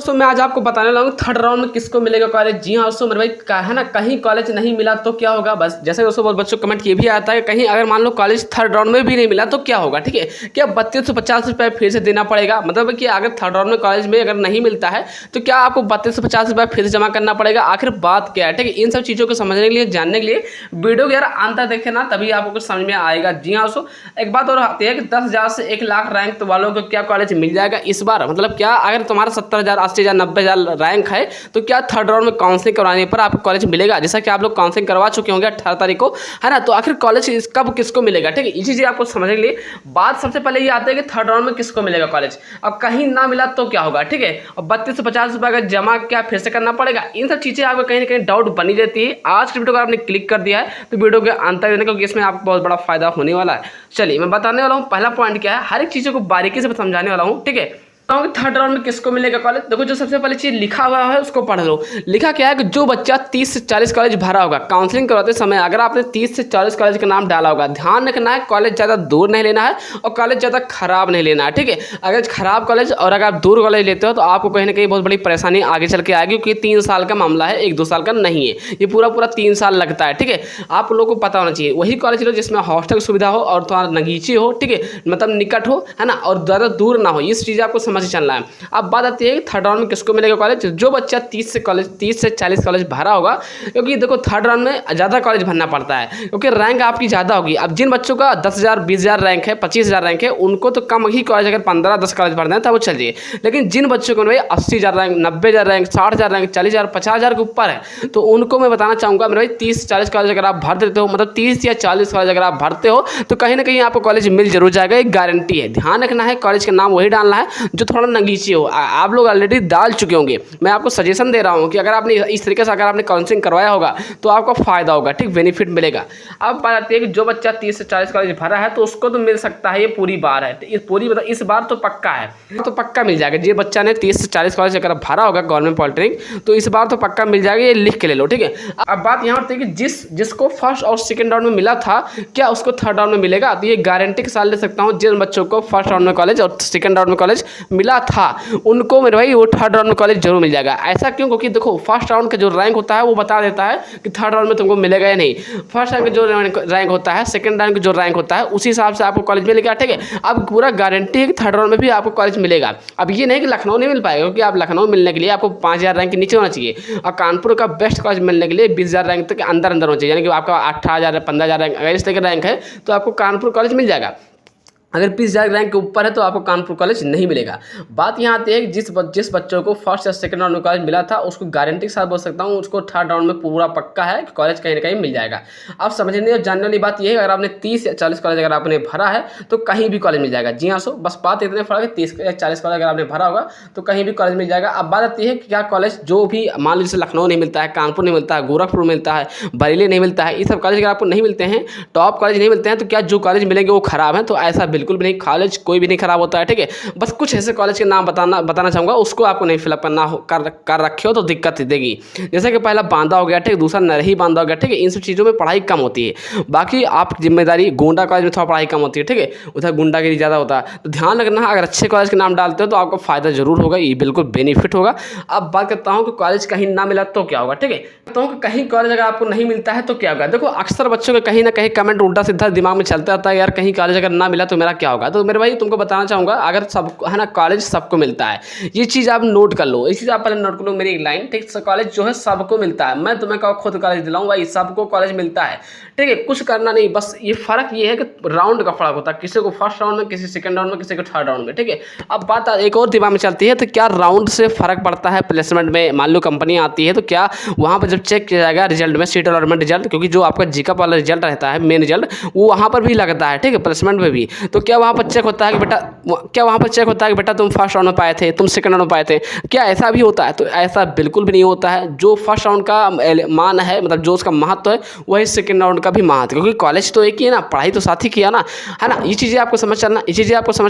दोस्तों मैं आज आपको बताने वाला हूँ थर्ड राउंड में किसको मिलेगा कॉलेज। जी हाँ दोस्तों, मेरे भाई है ना, कहीं कॉलेज नहीं मिला तो क्या होगा। बस जैसे दोस्तों बहुत बच्चों कमेंट ये भी आता है, कहीं अगर मान लो कॉलेज थर्ड राउंड में भी नहीं मिला तो क्या होगा। ठीक है, क्या 3250 रुपये फिर से देना पड़ेगा। मतलब कि अगर थर्ड राउंड में कॉलेज में अगर नहीं मिलता है तो क्या आपको 3250 रुपये फिर से जमा करना पड़ेगा। आखिर बात क्या है, ठीक है, इन सब चीज़ों को समझने के लिए, जानने के लिए वीडियो को यार अंत तक देखे ना, तभी आपको कुछ समझ में आएगा। जी हाँ दोस्तों, एक बात और आती है कि 10,000 से 1 लाख रैंक वालों को क्या कॉलेज मिल जाएगा इस बार। मतलब क्या अगर तुम्हारा 70,000, 80,000, 90,000 रैंक है तो क्या थर्ड राउंड में काउंसलिंग करवाने पर आपको कॉलेज मिलेगा। जैसा कि आप लोग काउंसलिंग करवा चुके होंगे 18 तारीख को, है ना, तो आखिर कॉलेज कब किसको मिलेगा। ठीक है, ये चीज़ें आपको समझने के लिए बात सबसे पहले ये आती है कि थर्ड राउंड में किसको मिलेगा कॉलेज। अब कहीं ना मिला तो क्या होगा। ठीक है, और 32 से 50 रुपये का जमा क्या फिर से करना पड़ेगा। इन सब चीज़ें आपको कहीं ना कहीं डाउट बनी रहती है। आज की वीडियो को आपने क्लिक कर दिया है तो वीडियो के अंत तक देने, क्योंकि इसमें आपको बहुत बड़ा फायदा होने वाला है। चलिए मैं बताने वाला हूँ पहला पॉइंट क्या है, हर एक चीज़ों को बारीकी से समझाने वाला हूँ। ठीक है, थर्ड राउंड में किसको मिलेगा कॉलेज। देखो, जो सबसे पहले चीज लिखा हुआ है उसको पढ़ लो। लिखा क्या है कि जो बच्चा 30 से 40 कॉलेज भरा होगा काउंसलिंग करवाते समय, अगर आपने 30 से 40 कॉलेज का नाम डाला होगा, ध्यान रखना है कॉलेज ज़्यादा दूर नहीं लेना है और कॉलेज ज़्यादा खराब नहीं लेना है। ठीक है, अगर खराब कॉलेज और अगर आप दूर कॉलेज लेते हो तो आपको कहीं ना कहीं बहुत बड़ी परेशानी आगे चल के आएगी, क्योंकि 3 साल का मामला है, 1-2 साल का नहीं है, ये पूरा 3 साल लगता है। ठीक है, आप लोगों को पता होना चाहिए वही कॉलेज लो जिसमें हॉस्टल की सुविधा हो और थोड़ा नगीची हो। ठीक है, मतलब निकट हो, है ना, और ज़्यादा दूर ना हो। इस चीज़ आपको समझ चलना है। अब बात आती है कि थर्ड राउंड में किसको मिलेगा कॉलेज। जो बच्चा 30 से 40 कॉलेज भरा होगा, क्योंकि देखो थर्ड राउंड में ज़्यादा कॉलेज भरना पड़ता है, क्योंकि रैंक आपकी ज़्यादा होगी। अब जिन बच्चों का 10,000, 20,000 रैंक है, 25,000 रैंक है, उनको तो कम ही कॉलेज, अगर 15-10 कॉलेज भरना है तब वो चलिए। लेकिन जिन बच्चों को भाई 80,000 रैंक, 90,000 रैंक, 60,000 रैंक, 40,000, 50,000 के ऊपर है, तो उनको मैं बताना चाहूँगा मेरे भाई 30-40 कॉलेज अगर आप भर देते हो, मतलब 30 या 40 कॉलेज अगर आप भरते हो तो कहीं ना कहीं आपको कॉलेज मिल जरूर जाएगा, एक गारंटी है। ध्यान रखना है कॉलेज का नाम वही डालना है जो थोड़ा नगीची हो। आप लोग ऑलरेडी डाल चुके होंगे, मैं आपको सजेशन दे रहा हूँ कि अगर आपने इस तरीके से अगर आपने काउंसलिंग करवाया होगा तो आपको फायदा होगा, ठीक, बेनिफिट मिलेगा। अब बात आती है कि जो बच्चा 30 से 40 कॉलेज भरा है तो उसको तो मिल सकता है, ये पूरी बार है, इस पूरी मतलब इस बार तो पक्का है, तो पक्का मिल जाएगा। जो बच्चा ने 30 से 40 कॉलेज अगर भरा होगा गवर्नमेंट पॉलिटेक्निक तो इस बार तो पक्का मिल जाएगा, ये लिख के ले लो। ठीक है, अब बात यहाँ होती है कि जिसको फर्स्ट और सेकंड राउंड में मिला था क्या उसको थर्ड राउंड में मिलेगा। तो ये गारंटी के साथ ले सकता हूँ, जिन बच्चों को फर्स्ट राउंड में कॉलेज और सेकंड राउंड में कॉलेज मिला था उनको मेरे भाई वो थर्ड राउंड में कॉलेज जरूर मिल जाएगा। ऐसा क्यों? क्योंकि देखो फर्स्ट राउंड का जो रैंक होता है वो बता देता है कि थर्ड राउंड में तुमको मिलेगा या नहीं। फर्स्ट रैंक का जो रैंक होता है, सेकंड रैंक का जो रैंक होता है, उसी हिसाब से आपको कॉलेज मिलेगा। ठीक है, अब पूरा गारंटी है कि थर्ड राउंड में भी आपको कॉलेज मिलेगा। अब ये नहीं कि लखनऊ नहीं मिल पाएगा, क्योंकि आप लखनऊ मिलने के लिए आपको 5,000 रैंक के नीचे होना चाहिए, और कानपुर का बेस्ट कॉलेज मिलने के लिए 20,000 रैंक तक अंदर होना चाहिए, यानी कि आपका 18,000 15,000 रैंक अगर इस तरह का रैंक है तो आपको कानपुर कॉलेज मिल जाएगा। अगर 20,000 रैंक के ऊपर है तो आपको कानपुर कॉलेज नहीं मिलेगा। बात यहाँ आती है कि जिस बच्चों को फर्स्ट या सेकंड राउंड में कॉलेज मिला था उसको गारंटी के साथ बोल सकता हूँ उसको थर्ड राउंड में पूरा पक्का है कि कॉलेज कहीं ना कहीं मिल जाएगा। अब समझने और जानने वाली बात यह है, अगर आपने 30 या 40 कॉलेज अगर आपने भरा है तो कहीं भी कॉलेज मिल जाएगा। जी हाँ सो, बस बात इतने फर्क है, 30 या 40 कॉलेज अगर आपने भरा होगा तो कहीं भी कॉलेज मिल जाएगा। अब बात आती है कि क्या कॉलेज जो भी मान लीजिए लखनऊ नहीं मिलता है, कानपुर नहीं मिलता है, गोरखपुर मिलता है, बरेली नहीं मिलता है, ये सब कॉलेज अगर आपको नहीं मिलते हैं, टॉप कॉलेज नहीं मिलते हैं, तो क्या जो कॉलेज मिलेंगे वो खराब है? तो ऐसा बिल्कुल भी नहीं, कॉलेज कोई भी नहीं खराब होता है। ठीक है, बस कुछ ऐसे कॉलेज के नाम बताना चाहूँगा, उसको आपको नहीं फिलअप करना कर रखे हो तो दिक्कत देगी। जैसे कि पहला बांदा हो गया, ठीक, दूसरा नरही बांदा हो गया। ठीक है, इन सब चीज़ों में पढ़ाई कम होती है, बाकी आप जिम्मेदारी। गोंडा कॉलेज में थोड़ा पढ़ाई कम होती है, ठीक है, उधर गुंडागिरी ज़्यादा होता है, तो ध्यान रखना अगर अच्छे कॉलेज के नाम डालते हो तो आपको फायदा जरूर होगा, ये बिल्कुल बेनिफिट होगा। अब बात करता हूँ कि कॉलेज कहीं ना मिला तो क्या होगा। ठीक है, कहता हूँ कि कहीं कॉलेज अगर आपको नहीं मिलता है तो क्या होगा। देखो अक्सर बच्चों के कहीं ना कहीं कमेंट उल्टा सीधा दिमाग में चलता रहता है, यार कहीं कॉलेज अगर ना मिला तो मेरा क्या होगा। तो मेरे भाई तुमको बताना चाहूँगा, अगर सबको है ना कॉलेज सबको मिलता है, ये चीज़ आप नोट कर लो, ये चीज़ आप पहले नोट कर लो मेरी एक लाइन, ठीक, कॉलेज जो है सबको मिलता है। मैं तुम्हें कहो खुद कॉलेज दिलाऊं भाई, सबको कॉलेज मिलता है। ठीक है, कुछ करना नहीं, बस ये फर्क ये है कि राउंड का फर्क होता है, किसी को फर्स्ट राउंड में, किसी सेकंड राउंड में, किसी को थर्ड राउंड में। ठीक है, अब बात एक और दिमाग में चलती है, तो क्या राउंड से फर्क पड़ता है प्लेसमेंट में। मान लो कंपनी आती है तो क्या वहाँ पर जब चेक किया जाएगा रिजल्ट में, सीट अलॉटमेंट रिजल्ट, क्योंकि जो आपका जीकअप वाला रिजल्ट रहता है मेन रिजल्ट, वो वहाँ पर भी लगता है। ठीक है, प्लेसमेंट में भी, तो क्या वहाँ पर चेक होता है कि बेटा, क्या वहाँ पर चेक होता है कि बेटा तुम फर्स्ट राउंड में पाए थे, तुम सेकंड राउंड में पाए थे, क्या ऐसा भी होता है? तो ऐसा बिल्कुल भी नहीं होता है। जो फर्स्ट राउंड का मान है, मतलब जो उसका महत्व है, वही सेकंड राउंड का भी महत्व, क्योंकि कॉलेज तो एक ही है ना, पढ़ाई तो साथ ही किया ना, है ना। ये चीज़ें आपको समझ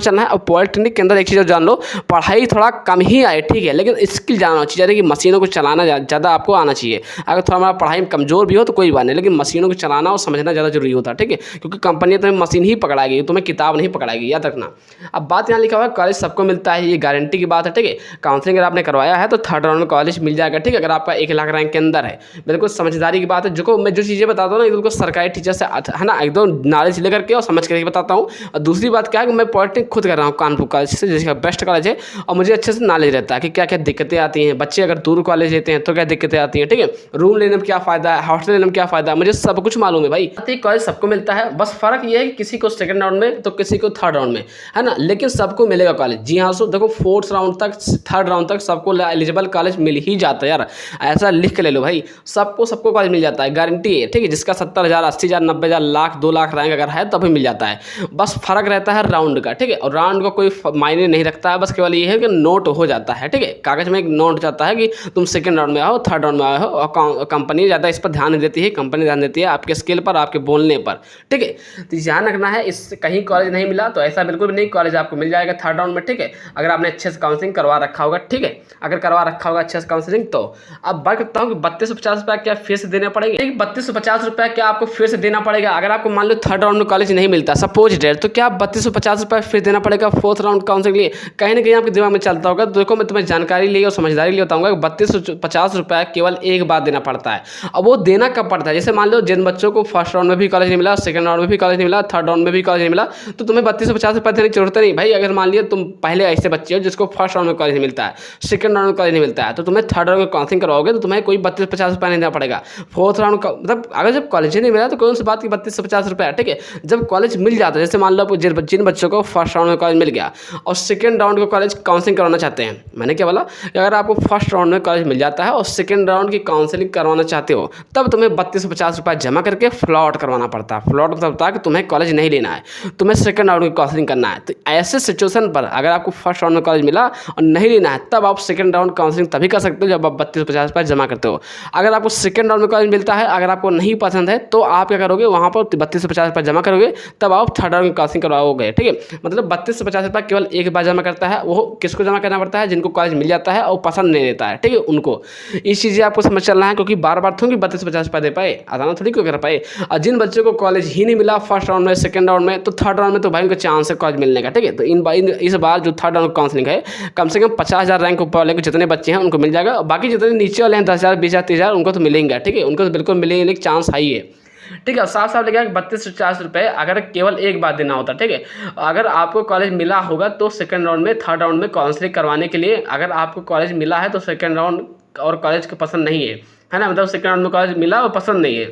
चलना है। और पॉलिटेक्निक के अंदर एक चीज़ जान लो, पढ़ाई थोड़ा कम ही आए, ठीक है, लेकिन स्किल जानना चाहिए, यानी कि मशीनों को चलाना ज़्यादा आपको आना चाहिए। अगर थोड़ा हमारा पढ़ाई में कमजोर भी हो तो कोई बात नहीं, लेकिन मशीनों को चलाना और समझना ज़्यादा जरूरी होता है। ठीक है, क्योंकि कंपनी तुम्हें मशीन ही पकड़ाएगी, तुम्हें किताब नहीं पकड़ाएगी, याद रखना। अब बात यहाँ लिखा हुआ है कॉलेज सबको मिलता है, ये गारंटी की बात है, ठीक है। काउंसलिंग अगर आपने करवाया है तो थर्ड राउंड में कॉलेज मिल जाएगा, ठीक है, अगर आपका 1 लाख रैंक के अंदर है। बिल्कुल समझदारी की बात है, जो मैं जो चीज़ें बताता हूँ ना बिल्कुल सरकारी टीचर से है ना एकदम नॉलेज लेकर के और समझ करके बताता हूँ। और दूसरी बात क्या है कि मैं पॉलिटेक्निक खुद कर रहा हूँ कानपुर कॉलेज से, जिसका बेस्ट कॉलेज है, और मुझे अच्छे से नॉलेज रहता है कि क्या क्या दिक्कतें आती हैं। बच्चे अगर दूर कॉलेज लेते हैं तो क्या दिक्कतें आती हैं, ठीक है, रूम लेने में क्या फ़ायदा है, हॉस्टल लेने में क्या फ़ायदा है, मुझे सब कुछ मालूम है भाई। कॉलेज सबको मिलता है, बस फ़र्क ये है कि किसी को सेकंड राउंड में तो किसी को थर्ड राउंड में, है ना, लेकिन सबको मिलेगा कॉलेज। जी हाँ, सो देखो फोर्थ राउंड तक थर्ड राउंड तक सबको एलिजिबल कॉलेज मिल ही जाता है यार, ऐसा लिख के ले लो भाई, सबको कॉलेज मिल जाता है, गारंटी है, ठीक है। जिसका 70,000 80,000 90,000 लाख 2 लाख रैंक अगर है तभी मिल जाता है। बस फ़र्क रहता है राउंड का, ठीक है, और राउंड का कोई मायने नहीं रखता है, बस केवल ये है कि नोट हो जाता है, ठीक है, कागज़ में एक नोट जाता है कि तुम सेकंड राउंड में आओ, थर्ड राउंड में आए हो। और कंपनी ज़्यादा इस पर ध्यान नहीं देती है, कंपनी ध्यान देती है आपके स्किल पर, आपके बोलने पर, ठीक है। तो ध्यान रखना है, इस कहीं कॉलेज नहीं मिला तो ऐसा बिल्कुल भी नहीं, कॉलेज आपको मिल जाएगा थर्ड राउंड में, ठीक है, अगर आपने अच्छे से काउंसलिंग करवा रखा होगा, ठीक है, अगर करवा रखा होगा अच्छे से काउंसलिंग। तो अब बात करता हूँ कि 3250 रुपया क्या फीस देने पड़ेंगे, 3250 रुपया क्या आपको फीस देना पड़ेगा अगर आपको मान लो थर्ड राउंड में कॉलेज नहीं मिलता, सपोज डेट, तो क्या 3250 रुपया फीस देना पड़ेगा फोर्थ राउंड काउंसलिंग के लिए? कहीं ना कहीं आपके दिमाग में चलता होगा। तो देखो मैं तुम्हें जानकारी ली और समझदारी लिए बताऊंगा कि 3250 रुपया केवल एक बार देना पड़ता है। अब वो देना कब पड़ता है, जैसे मान लो जिन बच्चों को फर्स्ट राउंड में भी कॉलेज नहीं मिला, सेकंड राउंड में भी कॉलेज नहीं मिला, थर्ड राउंड में भी कॉलेज नहीं मिला, तो तुम्हें 3250 रुपया देने की जरूरत नहीं भाई। अगर मान लिया तुम पहले ऐसे बच्चे हो जिसको फर्स्ट राउंड में कॉलेज नहीं मिलता है, सेकंड राउंड में कॉलेज नहीं मिलता है, तो तुम्हें थर्ड राउंड में काउंसलिंग करवाओगे तो तुम्हें कोई 3250 रुपया नहीं देना पड़ेगा। फोर्थ राउंड का मतलब अगर जब कॉलेज ही नहीं मिला तो कौन सी बात की 3250 रुपया, ठीक है। जब कॉलेज मिल जाता है, जैसे मान लो जिन बच्चों को फर्स्ट राउंड में कॉलेज मिल गया और सेकंड राउंड का कॉलेज काउंसलिंग करवाना चाहते हैं, मैंने क्या बोला, अगर आपको फर्स्ट राउंड में कॉलेज मिल जाता है और सेकंड राउंड की काउंसलिंग करवाना चाहते हो, तब तुम्हें 3250 रुपया जमा करके फ्लॉट करवाना पड़ता है। फ्लॉट मतलब होता है कि तुम्हें कॉलेज नहीं लेना है, तुम्हें सेकंड राउंड की काउंसलिंग करना है। तो ऐसे सिचुएशन पर अगर आपको फर्स्ट राउंड में कॉलेज मिला और नहीं लेना है, तब आप सेकंड राउंड काउंसलिंग तभी कर सकते हो जब आप 3250 रुपया जमा करते हो। अगर आपको सेकंड राउंड में कॉलेज मिलता है, अगर आपको नहीं पसंद है, तो आप क्या करोगे, वहाँ पर 3250 रुपया जमा करोगे, तब आप थर्ड राउंड की काउंसलिंग करवाओगे, ठीक है। मतलब 3250 रुपया केवल एक बार जमा करता है, वो किसको जमा करना पड़ता है, जिनको कॉलेज मिल जाता है और पसंद नहीं देता है, ठीक है, उनको। इस चीज़ें आपको समझ चलना है, क्योंकि बार बार थोड़ी 3250 रुपया दे पाए, आसान थोड़ी क्यों कर पाए। और जिन बच्चों को कॉलेज ही नहीं मिला फर्स्ट राउंड में, सेकंड राउंड में, तो थर्ड राउंड में तो भाई उनका चांस है कॉलेज मिलने का, ठीक है। तो इस बार जो थर्ड राउंड काउंसलिंग है, कम से कम 50,000 रैंक ऊपर वाले जितने बच्चे हैं उनको मिल जाएगा, और बाकी जितने नीचे वाले हैं 10,000 20,000 30,000 उनको तो मिलेंगे, ठीक है, उनको तो बिल्कुल मिलेंगे, चांस हाई है, ठीक है। साफ साफ लिखा है 3250 रुपये अगर केवल एक बार देना होता, ठीक है। अगर आपको कॉलेज मिला होगा तो सेकंड राउंड में, थर्ड राउंड में काउंसलिंग करवाने के लिए, अगर आपको कॉलेज मिला है तो सेकंड राउंड और कॉलेज को पसंद नहीं है ना, मतलब सेकंड राउंड में कॉलेज मिला और पसंद नहीं है,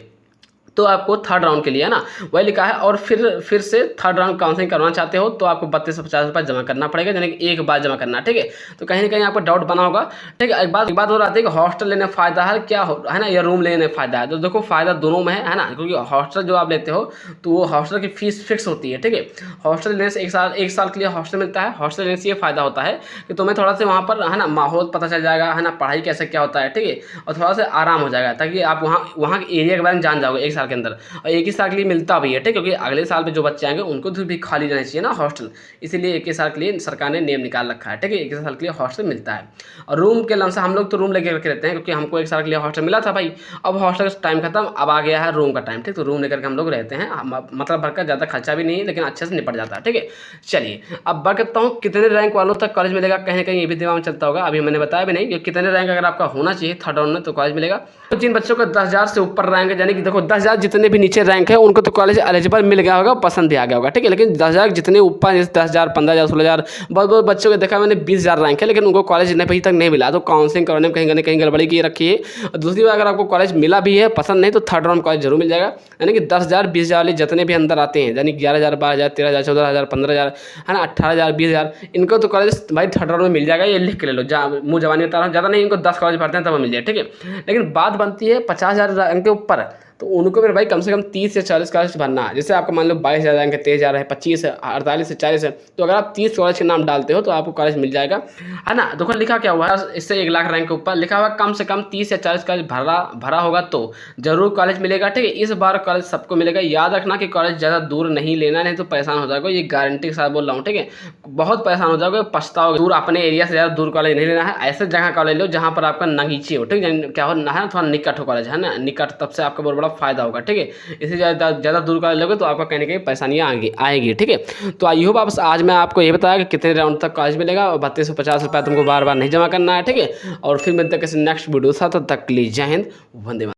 तो आपको थर्ड राउंड के लिए, है ना, वही लिखा है। और फिर से थर्ड राउंड काउंसलिंग करवाना चाहते हो तो आपको 3250 रुपये जमा करना पड़ेगा, यानी कि एक बार जमा करना, ठीक है। तो कहीं ना कहीं आपको डाउट बना होगा, ठीक है। एक बात और आती है कि हॉस्टल लेने फ़ायदा है क्या है ना, या रूम लेने फ़ायदा है। तो देखो फ़ायदा दोनों में है ना, क्योंकि हॉस्टल जो आप लेते हो तो वो हॉस्टल की फीस फिक्स होती है, ठीक है। हॉस्टल लेने से एक साल के लिए हॉस्टल मिलता है। हॉस्टल लेने से ये फ़ायदा होता है कि तुम्हें थोड़ा सा वहाँ पर, है ना, माहौल पता चल जाएगा, है ना, पढ़ाई कैसे क्या होता है, ठीक है, और थोड़ा सा आराम हो जाएगा, ताकि आप वहाँ के एरिया के बारे में जान जाओगे एक साल के अंदर। और एक ही साल के लिए मिलता भी है, ठीक है, क्योंकि अगले साल में जो बच्चे आएंगे उनको भी खाली रहना चाहिए ना हॉस्टल, इसीलिए एक ही साल के लिए सरकार ने नियम निकाल रखा है, ठीक है, एक ही साल के लिए हॉस्टल मिलता है। और रूम के लमसम हम लोग तो रूम लेकर के रहते हैं, क्योंकि हमको एक साल के लिए हॉस्टल मिला था भाई, अब हॉस्टल का टाइम खत्म, अब आ गया है रूम का टाइम, ठीक, तो रूम लेकर के हम लोग रहते हैं, मतलब भर का ज़्यादा खर्चा भी नहीं है, लेकिन अच्छे से निपट जाता है, ठीक है। चलिए अब बात करता हूँ कितने रैंक वालों तक कॉलेज मिलेगा, कहीं ना कहीं ये भी दिमाग में चलता होगा, अभी मैंने बताया भी नहीं कि कितने रैंक अगर आपका होना चाहिए थर्ड राउंड में तो कॉलेज मिलेगा। तो जिन बच्चों का 10,000 से ऊपर रैंक है, यानी कि देखो 10,000 जितने भी नीचे रैंक है उनको तो कॉलेज एलिजिबल मिल गया होगा, पसंद भी आ गया होगा, ठीक है। लेकिन 10,000 जितने ऊपर, जैसे 10,000 15,000 16,000, बहुत बच्चों को देखा मैंने 20,000 रैंक है, लेकिन उनको कॉलेज अभी तक नहीं मिला, तो काउंसलिंग करने में कहीं ना कहीं गड़बड़ी की रखी है। और दूसरी बात, अगर आपको कॉलेज मिला भी है, पसंद नहीं, तो थर्ड राउंड कॉलेज जरूर मिल जाएगा, यानी कि 10,000 20,000 वाले जितने भी अंदर आते हैं, यानी 11,000 12,000 13,000 14,000 15,000, है ना, 18,000 20,000, इनको तो कॉलेज भाई थर्ड राउंड में मिल जाएगा, ये लिख के ले लो, मुँह जवानी बता रहा हूँ, ज़्यादा नहीं, इनको 10 कॉलेज पढ़ते हैं तब मिल जाए, ठीक है। लेकिन बात बनती है 50,000 रैंक के ऊपर, तो उनको मेरे भाई कम से कम 30 से 40 कॉलेज भरना है। जैसे आपका मान लो 22,000 रैंक है, 23,000 है, 25 है, 48 से 40 है, तो अगर आप 30 कॉलेज के नाम डालते हो तो आपको कॉलेज मिल जाएगा, है ना। देखो लिखा क्या हुआ है, इससे 1 लाख रैंक के ऊपर लिखा हुआ कम से कम 30 या 40 कॉलेज भरा होगा तो जरूर कॉलेज मिलेगा, ठीक है। इस बार कॉलेज सबको मिलेगा, याद रखना कि कॉलेज ज़्यादा दूर नहीं लेना, नहीं तो परेशान हो जाएगा, ये गारंटी के साथ बोल रहा हूँ, ठीक है। बहुत परेशान हो जाओगे, पछताओगे। दूर अपने एरिया से ज़्यादा दूर कॉलेज नहीं लेना है, ऐसे जगह कॉलेज लो जहाँ पर आपका नगीची हो, ठीक है, क्या हो ना है, थोड़ा निकट हो कॉलेज, है ना, निकट, तब से आपका बहुत बड़ा होगा, फ़ायदा होगा, ठीक है। इससे ज़्यादा दूर कॉलेज लोगे तो आपको कहीं ना कहीं परेशानियाँ आएगी, ठीक है। तो आई होप आप आज मैं आपको ये बताया कि कितने राउंड तक कॉलेज मिलेगा और 3250 रुपया तुमको बार बार नहीं जमा करना है, ठीक है। और फिर मिलते हैं किसी नेक्स्ट वीडियो के साथ, तब तक के लिए जय हिंद, वंदे मातरम।